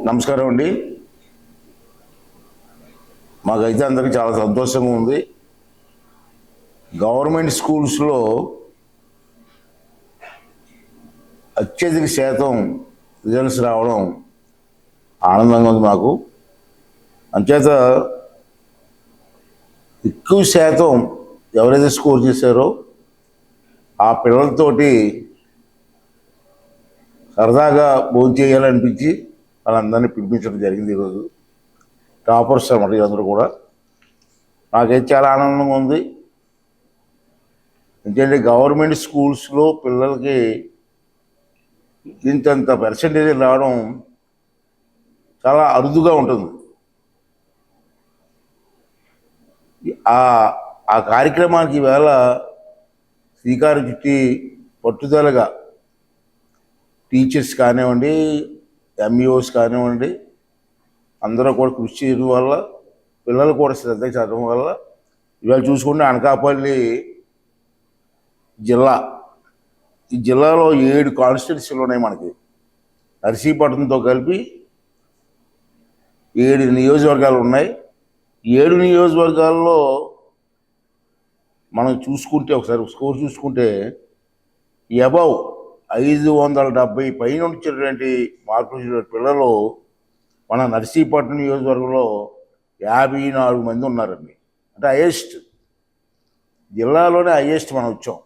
నమస్కారం అండి. మాకైతే అందరికీ చాలా సంతోషంగా ఉంది. గవర్నమెంట్ స్కూల్స్లో అత్యధిక శాతం రిజల్ట్స్ రావడం ఆనందంగా ఉంది మాకు. అంచేత ఎక్కువ శాతం ఎవరైతే స్కోర్ చేశారో ఆ పిల్లలతోటి సరదాగా భోజనం చేయాలనిపించి వాళ్ళందరినీ పిలిపించడం జరిగింది. ఈరోజు టాపర్స్ అన్నమాట అందరూ కూడా. నాకైతే చాలా ఆనందంగా ఉంది. ఎందుకంటే గవర్నమెంట్ స్కూల్స్లో పిల్లలకి ఇంతంత పర్సంటేజ్ రావడం చాలా అరుదుగా ఉంటుంది. ఆ కార్యక్రమానికి ఈవేళ శ్రీకారం చుట్టి పట్టుదలగా టీచర్స్ కానివ్వండి, ఎంఈఓస్ కానివ్వండి, అందరూ కూడా కృషి చేయడం వల్ల, పిల్లలు కూడా శ్రద్ధ చదవడం వల్ల ఇవాళ చూసుకుంటే అనకాపల్లి జిల్లా, ఈ జిల్లాలో 7 కాన్స్టిట్యున్సీలు ఉన్నాయి మనకి. నర్సీపట్నంతో కలిపి 7 నియోజకవర్గాలు ఉన్నాయి. 7 నియోజకవర్గాల్లో మనం చూసుకుంటే ఒకసారి స్కోర్ చూసుకుంటే అబౌవ్ 570 పైన వచ్చినటువంటి మార్కులు వచ్చినటువంటి పిల్లలు మన నర్సీపట్నం నియోజకవర్గంలో 54 మంది ఉన్నారండి. అంటే హైయెస్ట్, జిల్లాలోనే హైయెస్ట్ మనం వచ్చాం.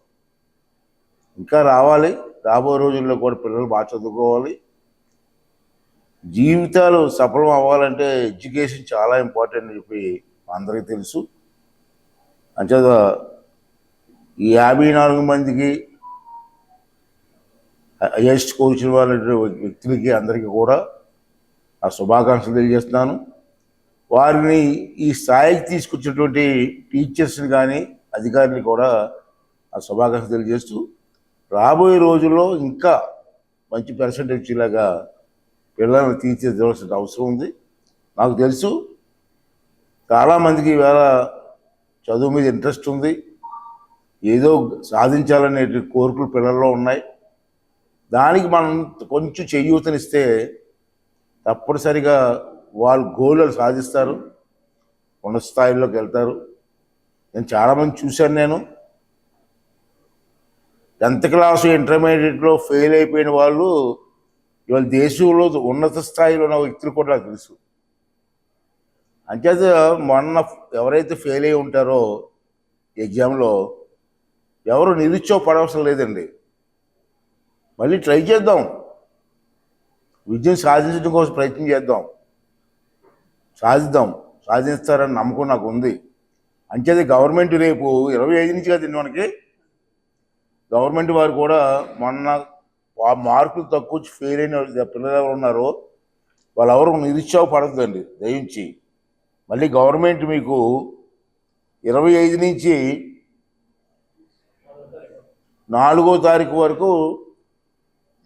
ఇంకా రావాలి. రాబోయే రోజుల్లో కూడా పిల్లలు బాగా చదువుకోవాలి. జీవితాలు సఫలం అవ్వాలంటే ఎడ్యుకేషన్ చాలా ఇంపార్టెంట్ అని చెప్పి అందరికీ తెలుసు. అంచేత ఈ 54 మందికి హైయెస్ట్ స్కోర్ ఇచ్చిన వాళ్ళ వ్యక్తులకి అందరికీ కూడా ఆ శుభాకాంక్షలు తెలియజేస్తున్నాను. వారిని ఈ స్థాయికి తీసుకొచ్చినటువంటి టీచర్స్ని కానీ, అధికారులు కూడా ఆ శుభాకాంక్షలు తెలియజేస్తూ రాబోయే రోజుల్లో ఇంకా మంచి పర్సెంటేజ్ ఇచ్చేలాగా పిల్లల్ని తీర్చిదిద్దవలసిన అవసరం ఉంది. నాకు తెలుసు చాలామందికి ఈవేళ చదువు మీద ఇంట్రెస్ట్ ఉంది, ఏదో సాధించాలనే కోరికలు పిల్లల్లో ఉన్నాయి. దానికి మనం కొంచెం చేయూతనిస్తే తప్పనిసరిగా వాళ్ళు గోల్ సాధిస్తారు, ఉన్నత స్థాయిలోకి వెళ్తారు. నేను చాలామంది చూశాను. నేను 10th క్లాసు ఇంటర్మీడియట్లో ఫెయిల్ అయిపోయిన వాళ్ళు ఇవాళ దేశంలో ఉన్నత స్థాయిలో ఉన్న వ్యక్తులు కూడా నాకు తెలుసు. అంచేత మొన్న ఎవరైతే ఫెయిల్ అయి ఉంటారో ఎగ్జామ్లో ఎవరు నిరుత్సాహపడవసరం లేదండి. మళ్ళీ ట్రై చేద్దాం, విజయం సాధించడం కోసం ప్రయత్నం చేద్దాం, సాధిస్తారని నమ్మకం నాకు ఉంది. అంచేది గవర్నమెంట్ రేపు 25 నుంచి కదా మనకి గవర్నమెంట్ వారు కూడా మొన్న మార్కులు తక్కువ వచ్చి ఫెయిల్ అయిన పిల్లలు ఎవరు ఉన్నారో వాళ్ళెవరు నిరుత్సాహపడద్దండి దయించి. మళ్ళీ గవర్నమెంట్ మీకు 25 నుంచి 4వ తారీఖు వరకు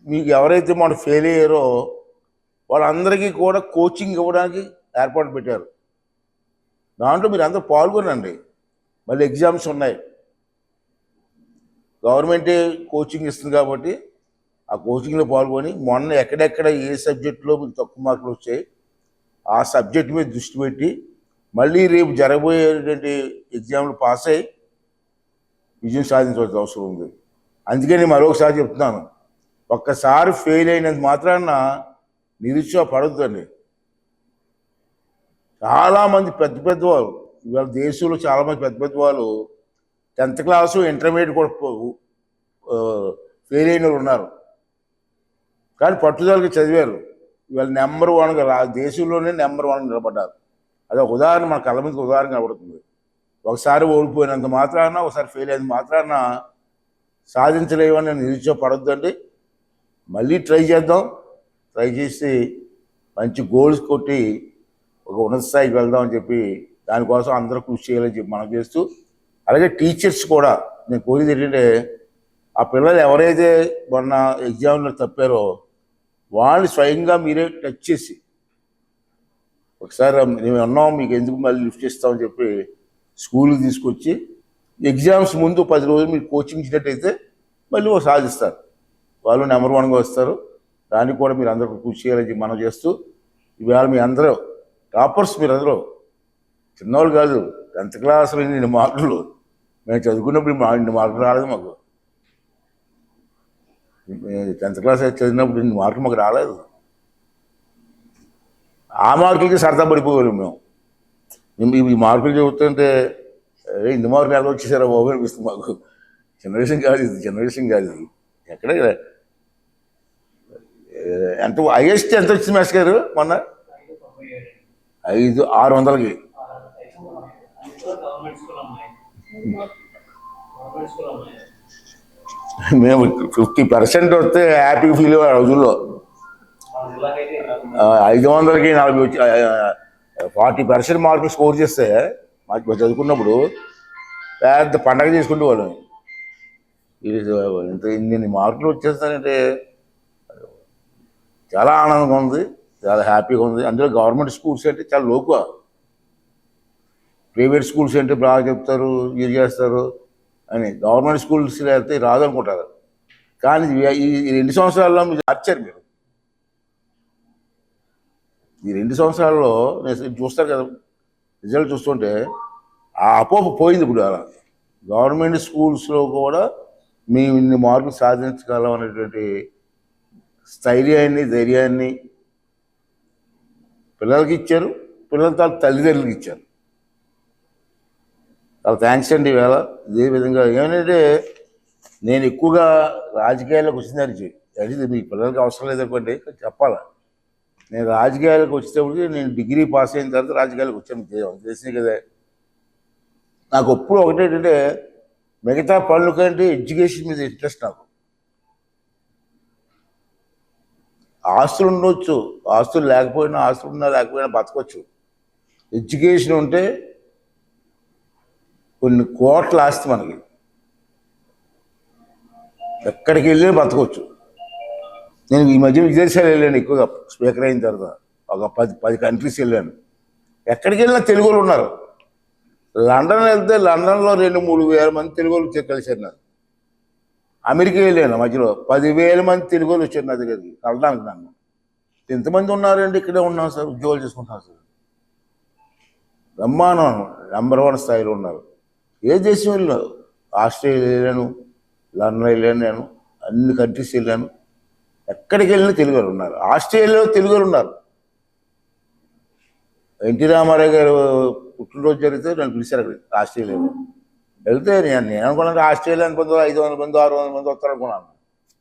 మీకు ఎవరైతే మన ఫెయిల్ అయ్యారో వాళ్ళందరికీ కూడా కోచింగ్ ఇవ్వడానికి ఏర్పాటు పెట్టారు. దాంట్లో మీరు అందరూ పాల్గొనండి. మళ్ళీ ఎగ్జామ్స్ ఉన్నాయి, గవర్నమెంటే కోచింగ్ ఇస్తుంది కాబట్టి ఆ కోచింగ్లో పాల్గొని మొన్న ఎక్కడెక్కడ ఏ సబ్జెక్టులో మీకు తక్కువ మార్కులు వచ్చాయి ఆ సబ్జెక్ట్ మీద దృష్టి పెట్టి మళ్ళీ రేపు జరగబోయేటువంటి ఎగ్జామ్లు పాస్ అయ్యి విజయం సాధించవలసిన అవసరం ఉంది. అందుకని మరొకసారి చెప్తున్నాను, ఒక్కసారి ఫెయిల్ అయినంత మాత్రాన నిరుత్సాహపడొద్దండి. చాలామంది పెద్ద పెద్దవాళ్ళు ఇవాళ దేశంలో చాలామంది పెద్ద పెద్దవాళ్ళు 10th క్లాసు ఇంటర్మీడియట్ కూడా ఫెయిల్ అయిన వాళ్ళు ఉన్నారు, కానీ పట్టుదలకి చదివారు. ఇవాళ నెంబర్ 1గా దేశంలోనే నెంబర్ 1 నిలబడ్డారు. అదొక ఉదాహరణ మన కళ్ళ మీద ఉదాహరణ కనబడుతుంది. ఒకసారి ఓడిపోయినంత మాత్రాన, ఒకసారి ఫెయిల్ అయినంత మాత్రాన సాధించలేవని నిరుత్సాహపడొద్దండి. మళ్ళీ ట్రై చేద్దాం, ట్రై చేసి మంచి గోల్స్ కొట్టి ఒక ఉన్నత స్థాయికి వెళ్దామని చెప్పి దానికోసం అందరూ కృషి చేయాలని చెప్పి మనం చేస్తూ, అలాగే టీచర్స్ కూడా నేను కోరేది ఏంటంటే ఆ పిల్లలు ఎవరైతే మొన్న ఎగ్జామ్లో తప్పారో వాళ్ళు స్వయంగా మీరే టచ్ చేసి ఒకసారి మేము ఉన్నాం మీకు ఎందుకు మళ్ళీ లిఫ్ట్ చేస్తామని చెప్పి స్కూల్కి తీసుకొచ్చి ఎగ్జామ్స్ ముందు 10 రోజులు మీరు కోచింగ్ ఇచ్చినట్టయితే మళ్ళీ సాధిస్తారు, వాళ్ళు నెంబర్ 1గా వస్తారు. దానికి కూడా మీరు అందరూ కృషి చేయాలని చెప్పి మనం చేస్తూ, ఇవాళ మీ అందరూ టాపర్స్, మీరు అందరూ చిన్నవాళ్ళు కాదు. 10th క్లాస్లో ఇన్ని మార్కులు మేము చదువుకున్నప్పుడు ఇన్ని మార్కులు రాలేదు మాకు. 10th క్లాస్ చదివినప్పుడు ఇన్ని మార్కులు మాకు రాలేదు. ఆ మార్కులకి సరదా పడిపోయారు మేము. ఈ మార్కులు చెబుతుంటే ఇన్ని మార్కులు ఎలా వచ్చేసారా బాబు అనిపిస్తుంది మాకు. చిన్న విషయం కాదు ఇది, చిన్న విషయం కాదు ఇది. ఎక్కడ ఎంత హైయెస్ట్ ఎంత వచ్చింది మేస్ గారు మొన్న? 5,600కి. మేము 50% వస్తే హ్యాపీగా ఫీల్ అయ్యే రోజుల్లో 500కి 40 వచ్చి 40% మార్కులు స్కోర్ చేస్తే మాకు చదువుకున్నప్పుడు పెద్ద పండగ చేసుకుంటూ వాళ్ళం. ఇన్ని మార్కులు వచ్చేస్తానంటే చాలా ఆనందంగా ఉంది, చాలా హ్యాపీగా ఉంది. అందులో గవర్నమెంట్ స్కూల్స్ అంటే చాలా లోకువ, ప్రైవేట్ స్కూల్స్ అంటే బాగా చెప్తారు, ఇది చేస్తారు అని. గవర్నమెంట్ స్కూల్స్ వెళ్తే రాదు అనుకుంటారు, కానీ ఈ 2 సంవత్సరాల్లో మీరు మార్చారు. మీరు ఈ 2 సంవత్సరాల్లో నేను చూస్తారు కదా రిజల్ట్ చూస్తుంటే ఆ అపోహ పోయింది. ఇప్పుడు అలా గవర్నమెంట్ స్కూల్స్లో కూడా మేము ఇన్ని మార్కులు సాధించగలం అనేటువంటి స్థైర్యాన్ని, ధైర్యాన్ని పిల్లలకి ఇచ్చారు, పిల్లల తల్లిదండ్రులకి ఇచ్చారు. చాలా థ్యాంక్స్ అండి. ఈవేళ ఇదే విధంగా ఏమంటే నేను ఎక్కువగా రాజకీయాల్లోకి వచ్చిందని అది మీ పిల్లలకి అవసరం లేదనుకోండి చెప్పాలా. నేను రాజకీయాలకు వచ్చేటప్పటికి నేను డిగ్రీ పాస్ అయిన తర్వాత రాజకీయాలకు వచ్చాను, తెలిసింది కదా. నాకు ఎప్పుడు ఒకటేంటంటే మిగతా పనుల కంటే ఎడ్యుకేషన్ మీద ఇంట్రెస్ట్. నాకు ఆస్తులు ఉండొచ్చు, ఆస్తులు లేకపోయినా, ఆస్తులు ఉన్నా లేకపోయినా బతకొచ్చు. ఎడ్యుకేషన్ ఉంటే కొన్ని కోట్ల ఆస్తి మనకి, ఎక్కడికి వెళ్ళి బతకొచ్చు. నేను ఈ మధ్య విదేశాలు వెళ్ళాను ఎక్కువగా, స్పీకర్ అయిన తర్వాత ఒక 10 కంట్రీస్ వెళ్ళాను. ఎక్కడికి వెళ్ళినా తెలుగు వాళ్ళు ఉన్నారు. లండన్ వెళ్తే లండన్లో 2-3 వేల మంది తెలుగు వాళ్ళు కలిసారు నాకు. అమెరికా వెళ్ళాను మధ్యలో 10,000 మంది తెలుగు వాళ్ళు వచ్చారు నా దగ్గరికి కలడానికి. నన్ను ఎంతమంది ఉన్నారండి, ఇక్కడే ఉన్నాం సార్, ఉద్యోగాలు చేసుకుంటున్నాం సార్. బ్రహ్మాండం, నంబర్ 1 స్థాయిలో ఉన్నారు. ఏ దేశం వెళ్ళాను, ఆస్ట్రేలియా వెళ్ళాను, లండన్ వెళ్ళాను, నేను అన్ని కంట్రీస్ వెళ్ళాను. ఎక్కడికి వెళ్ళినా తెలుగు వాళ్ళు ఉన్నారు. ఆస్ట్రేలియాలో తెలుగు వాళ్ళు ఉన్నారు. ఎన్టీ రామారావు గారు పుట్టినరోజు జరిగితే నన్ను పిలిచారు అక్కడికి, ఆస్ట్రేలియాలో వెళ్తే నేను అనుకున్నాను ఆస్ట్రేలియా అనుకుందో 500 మంది 600 మంది వస్తారు అనుకున్నాను.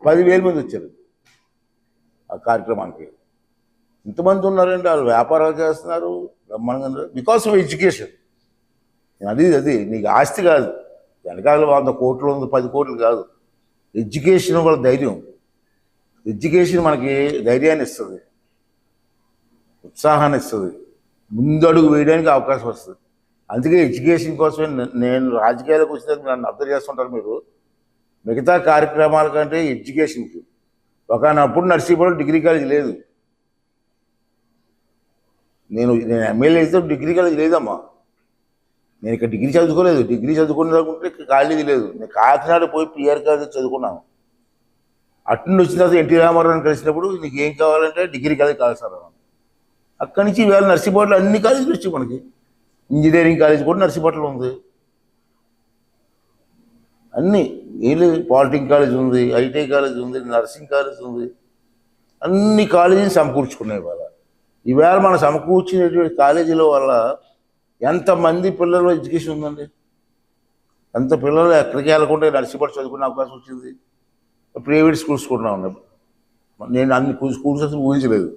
10,000 మంది వచ్చారు ఆ కార్యక్రమానికి. ఇంతమంది ఉన్నారంటే వాళ్ళు వ్యాపారాలు చేస్తున్నారు బ్రహ్మాండంగా, బికాస్ ఆఫ్ ఎడ్యుకేషన్. అది నీకు ఆస్తి కాదు, వెనకాల 100 కోట్లు 10 కోట్లు కాదు. ఎడ్యుకేషన్ వాళ్ళ ధైర్యం. ఎడ్యుకేషన్ మనకి ధైర్యాన్ని ఇస్తుంది, ఉత్సాహాన్ని ఇస్తుంది, ముందడుగు వేయడానికి అవకాశం వస్తుంది. అందుకే ఎడ్యుకేషన్ కోసమే నేను రాజకీయాలకు వచ్చినందుకు నన్ను అర్థం చేస్తుంటారు మీరు. మిగతా కార్యక్రమాల కంటే ఎడ్యుకేషన్కి ఒకనప్పుడు నర్సీపూర్లో డిగ్రీ కాలేజ్ లేదు. నేను ఎమ్మెల్యే అయితే డిగ్రీ కాలేజ్ లేదమ్మా. నేను ఇక్కడ డిగ్రీ చదువుకోలేదు. డిగ్రీ చదువుకునేకుంటే కాలేజీ లేదు. నేను కాకినాడ పోయి పిఆర్ కాలేజ్ చదువుకున్నాను. అట్నుండి వచ్చిన తర్వాత ఎన్టీ రామారావుని కలిసినప్పుడు నీకు ఏం కావాలంటే డిగ్రీ కాలేజ్ కావాలి సార్. అక్కడి నుంచి ఈవేళ నర్సీపూర్లో అన్ని కాలేజీలు వచ్చాయి మనకి. ఇంజనీరింగ్ కాలేజ్ కూడా నర్సీపట్నంలో ఉంది, అన్నీ వీళ్ళు పాలిటెక్నిక్ కాలేజ్ ఉంది, ఐటీఐ కాలేజ్ ఉంది, నర్సింగ్ కాలేజ్ ఉంది. అన్ని కాలేజీలు సమకూర్చుకున్నాయి. ఈవేళ మనం సమకూర్చినటువంటి కాలేజీల వల్ల ఎంతమంది పిల్లలు ఎడ్యుకేషన్ ఉందండి. అంత పిల్లలు ఎక్కడికి వెళ్ళకుండా నర్సీపట్నం చదువుకునే అవకాశం వచ్చింది. ప్రైవేట్ స్కూల్స్ కూడా ఉన్నాయి. నేను అన్ని స్కూల్స్ అసలు ఊహించలేదు.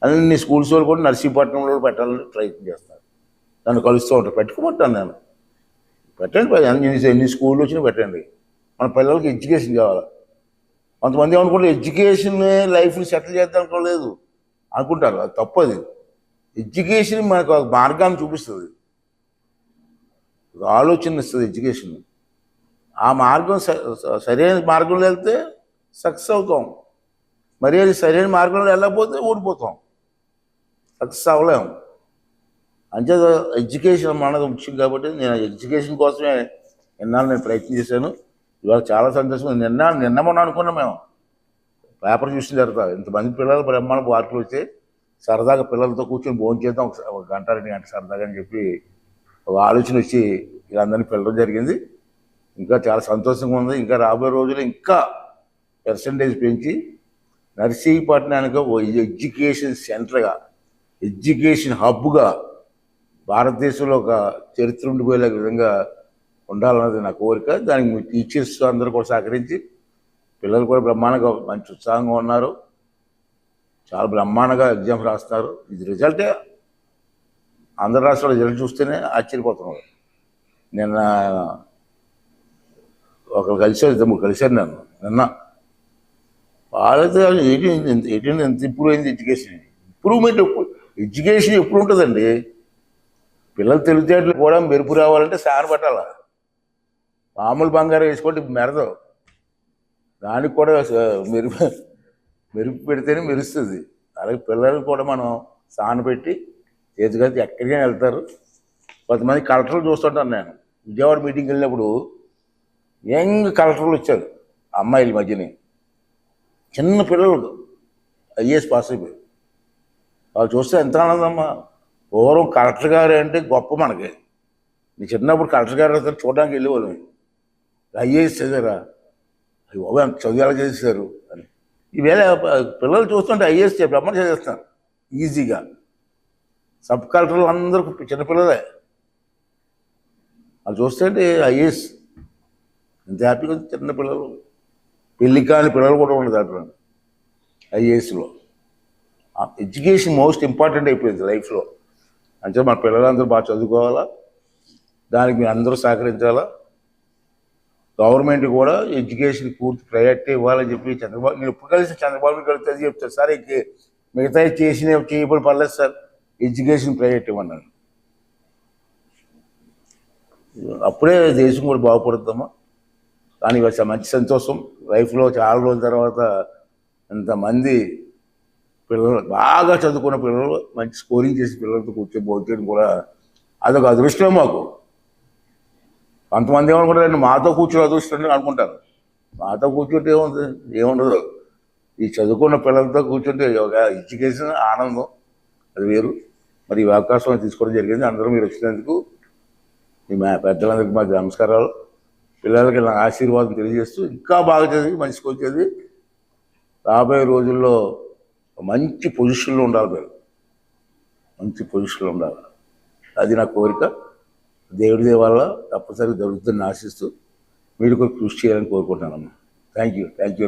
అన్ని స్కూల్స్ వాళ్ళు కూడా నర్సీపట్నంలో పెట్టాలని ప్రయత్నం చేస్తారు. నన్ను కలుస్తూ ఉంటారు, పెట్టుకోమంటాను నేను. పెట్టండి, ఎన్ని స్కూళ్ళు వచ్చినా పెట్టండి. మన పిల్లలకి ఎడ్యుకేషన్ కావాలి. కొంతమంది ఏమనుకుంటారు ఎడ్యుకేషన్ లైఫ్ని సెటిల్ చేద్దాం అనుకోలేదు అనుకుంటారు, అది తప్పది. ఎడ్యుకేషన్ మనకు ఒక మార్గాన్ని చూపిస్తుంది, ఆలోచన ఇస్తుంది ఎడ్యుకేషన్. ఆ మార్గం సరైన మార్గంలో వెళ్తే సక్సెస్ అవుతాం. మరి అది సరైన మార్గంలో వెళ్ళకపోతే ఓడిపోతాం, సక్సెస్ అవ్వలేము. అంచేత ఎడ్యుకేషన్ మనది ముఖ్యం. కాబట్టి నేను ఎడ్యుకేషన్ కోసమే ఎన్నాళ్ళు నేను ప్రయత్నం చేశాను. ఇవాళ చాలా సంతోషం. నిన్న మొన్న అనుకున్నాం మేము, పేపర్ చూసిన తర్వాత ఇంతమంది పిల్లలు బ్రహ్మాండ పార్కులు వచ్చి సరదాగా పిల్లలతో కూర్చొని భోజనం చేద్దాం ఒక గంట 2 గంటలు సరదాగా అని చెప్పి ఒక ఆలోచన వచ్చి వీళ్ళందరినీ పిలవడం జరిగింది. ఇంకా చాలా సంతోషంగా ఉంది. ఇంకా రాబోయే రోజులు ఇంకా పర్సంటేజ్ పెంచి నర్సీపట్నానికి ఓ ఎడ్యుకేషన్ సెంటర్గా, ఎడ్యుకేషన్ హబ్గా భారతదేశంలో ఒక చరిత్ర ఉండిపోయే విధంగా ఉండాలన్నది నా కోరిక. దానికి టీచర్స్ అందరూ కూడా సహకరించి పిల్లలు కూడా బ్రహ్మాండంగా మంచి ఉత్సాహంగా ఉన్నారు. చాలా బ్రహ్మాండంగా ఎగ్జామ్స్ రాస్తున్నారు. ఇది రిజల్టే, ఆంధ్ర రాష్ట్రంలో రిజల్ట్ చూస్తేనే ఆశ్చర్యపోతున్నారు. నిన్న ఒకరు కలిసారు, 2-3 కలిశారు నన్ను నిన్న. వాళ్ళతో ఎంత ఇంప్రూవ్ అయింది ఎడ్యుకేషన్. ఇంప్రూవ్మెంట్ ఎడ్యుకేషన్ ఎప్పుడు ఉంటుందండి. పిల్లలు తెలివితేటలు కూడా మెరుపు రావాలంటే సాన పట్టాల. మామూలు బంగారం వేసుకోండి మెరదు, దానికి కూడా మెరుపు పెడితేనే మెరుస్తుంది. అలాగే పిల్లలు కూడా మనం సాన పెట్టి చేతికైతే ఎక్కడికైనా వెళ్తారు. కొంతమంది కలెక్టర్లు చూస్తుంటాను నేను. విజయవాడ మీటింగ్కి వెళ్ళినప్పుడు యంగ్ కలెక్టర్లు వచ్చారు, అమ్మాయిల మధ్యని. చిన్న పిల్లలు ఐఏఎస్ పాస్ అయిపోయి వాళ్ళు చూస్తే ఎంత ఆనందమ్మా. పూర్వం కలెక్టర్ గారు అంటే గొప్ప మనకి. నీ చిన్నప్పుడు కలెక్టర్ గారు చూడడానికి వెళ్ళేవాళ్ళం. ఐఏఎస్ చదివారా, బాబు ఎంత చదివేలా చేశారు అని. ఈవేళ పిల్లలు చూస్తుంటే ఐఏఎస్ బ్రహ్మణ చదివేస్తున్నారు ఈజీగా. సబ్ కలెక్టర్లు అందరూ చిన్నపిల్లలే. వాళ్ళు చూస్తుంటే ఐఏఎస్ ఎంత హ్యాపీగా చిన్న పిల్లలు, పెళ్లి కాని పిల్లలు కూడా ఉండదు దాంట్లో ఐఏఎస్లో. ఎడ్యుకేషన్ మోస్ట్ ఇంపార్టెంట్ అయిపోయింది లైఫ్లో. అంటే మన పిల్లలందరూ బాగా చదువుకోవాలా, దానికి మీరు అందరూ సహకరించాలా. గవర్నమెంట్ కూడా ఎడ్యుకేషన్ పూర్తి ప్రయారిటీ ఇవ్వాలని చెప్పి చంద్రబాబు, నేను ఎప్పుడు కలిసి చంద్రబాబుని కలిస్తే అది చెప్తారు, సార్ మిగతా చేయబడి పర్లేదు సార్, ఎడ్యుకేషన్ ప్రయారిటీ ఇవ్వన్నాను. అప్పుడే దేశం కూడా బాగుపడుతుందమ్మా. కానీ ఇవాళ మంచి సంతోషం లైఫ్లో చాలా రోజుల తర్వాత ఇంతమంది పిల్లలు బాగా చదువుకున్న పిల్లలు మంచి స్కోరింగ్ చేసి పిల్లలతో కూర్చోబోతేయడం కూడా అదొక అదృష్టమే మాకు. కొంతమంది ఏమనుకుంటారు, మాతో కూర్చొని అదృష్టం అనుకుంటారు. మాతో కూర్చుంటే ఏముంది, ఏముండదు. ఈ చదువుకున్న పిల్లలతో కూర్చుంటే ఒక ఎడ్యుకేషన్ ఆనందం అది వేరు. మరి ఈ అవకాశం తీసుకోవడం జరిగింది. అందరూ మీరు వచ్చినందుకు మా పెద్దలందరికీ మా నమస్కారాలు. పిల్లలకి నా ఆశీర్వాదం తెలియజేస్తూ ఇంకా బాగా చదివి మంచి స్కోర్ చదివి రాబోయే రోజుల్లో మంచి పొజిషన్లో ఉండాలి. మీరు మంచి పొజిషన్లో ఉండాలి, అది నా కోరిక. దేవుడి వల్ల తప్పనిసరిగా జరుగుతుందని ఆశిస్తూ మీరు కూడా కృషి చేయాలని కోరుకుంటున్నానమ్మా. Thank you